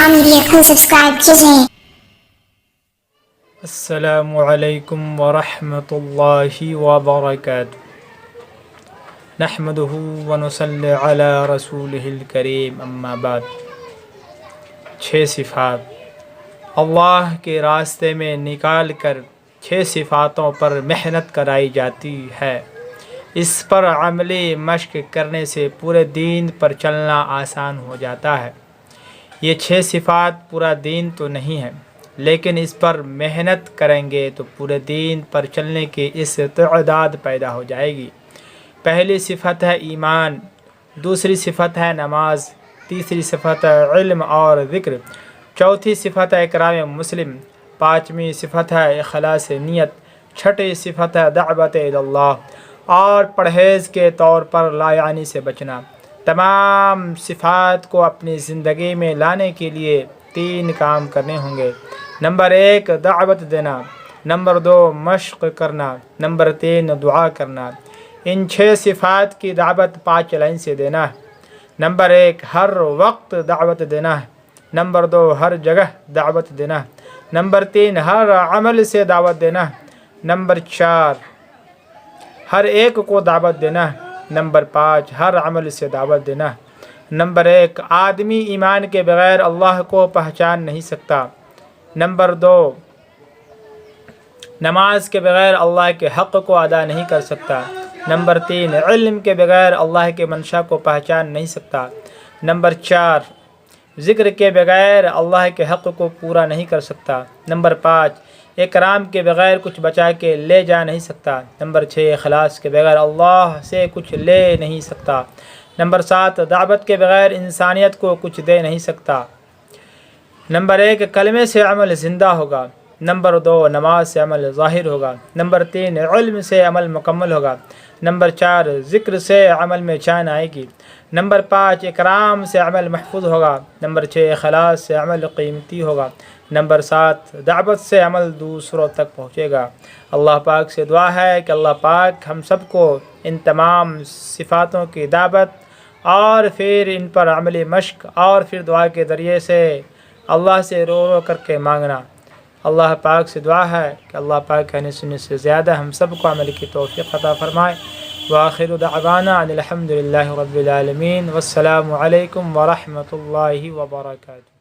Islam Media को subscribe कीजिए। अस्सलामु अलैकुम वरहमतुल्लाहि वबरकातुहू। नहमदुहु व नुसल्ली अला रसूलिहिल करीम, अम्मा बाद। 6 सिफ़ात अल्लाह के रास्ते में निकाल कर 6 सिफ़ातों पर मेहनत कराई जाती है। इस पर अमली मश्क करने से पूरे दीन पर चलना आसान हो जाता है। ये 6 सिफ़ात पूरा दीन तो नहीं है, लेकिन इस पर मेहनत करेंगे तो पूरे दीन पर चलने की इस्तिआदात पैदा हो जाएगी। पहली सिफत है ईमान, दूसरी सिफत है नमाज, तीसरी सिफत है इल्म और ज़िक्र, चौथी सिफत है इकराम मुस्लिम, पाँचवीं सिफत है इखलास नियत, छठी सिफत है दावत इल्लल्लाह और परहेज़ के तौर पर लायानी से बचना। तमाम सिफ़ात को अपनी ज़िंदगी में लाने के लिए 3 काम करने होंगे। नंबर 1 दावत देना, नंबर 2 मश्क करना, नंबर 3 दुआ करना। इन 6 सिफ़ात की दावत 5 लाइन से देना है। नंबर 1 हर वक्त दावत देना है, नंबर 2 हर जगह दावत देना है, नंबर 3 हर अमल से दावत देना है, नंबर 4 हर एक को दावत देना है, नंबर 5 हर अमल से दावत देना है। नंबर 1 आदमी ईमान के बगैर अल्लाह को पहचान नहीं सकता। नंबर 2 नमाज के बगैर अल्लाह के हक़ को अदा नहीं कर सकता। नंबर 3 इल्म के बगैर अल्लाह के मंशा को पहचान नहीं सकता। नंबर 4 ज़िक्र के बगैर अल्लाह के हक़ को पूरा नहीं कर सकता। नंबर 5 इकराम के बगैर कुछ बचा के ले जा नहीं सकता। नंबर 6 इखलास के बगैर अल्लाह से कुछ ले नहीं सकता। नंबर 7 दावत के बगैर इंसानियत को कुछ दे नहीं सकता। नंबर 1 कलमे से अमल ज़िंदा होगा। नंबर 2 नमाज से अमल ज़ाहिर होगा। नंबर 3 इल्म से अमल मुकम्मल होगा। नंबर 4 ज़िक्र से अमल में जान आएगी। नंबर 5 इकराम से अमल महफूज होगा। नंबर 6 इखलास से अमल कीमती होगा। नंबर 7 दावत से अमल दूसरों तक पहुँचेगा। अल्लाह पाक से दुआ है कि अल्लाह पाक हम सबको इन तमाम सिफ़ातों की दावत और फिर इन पर अमली मश्क और फिर दुआ के ज़रिए से अल्लाह से रो रो करके मांगना। अल्लाह पाक से दुआ है कि अल्लाह पाक कहने सुनने से ज़्यादा हम सबको अमल की तौफ़ीक़ अता फ़रमाए। व आखिरु दअवाना अनिल हम्दुलिल्लाहि रब्बिल आलमीन। वस्सलामु अलैकुम व रहमतुल्लाहि व बरकातुहू।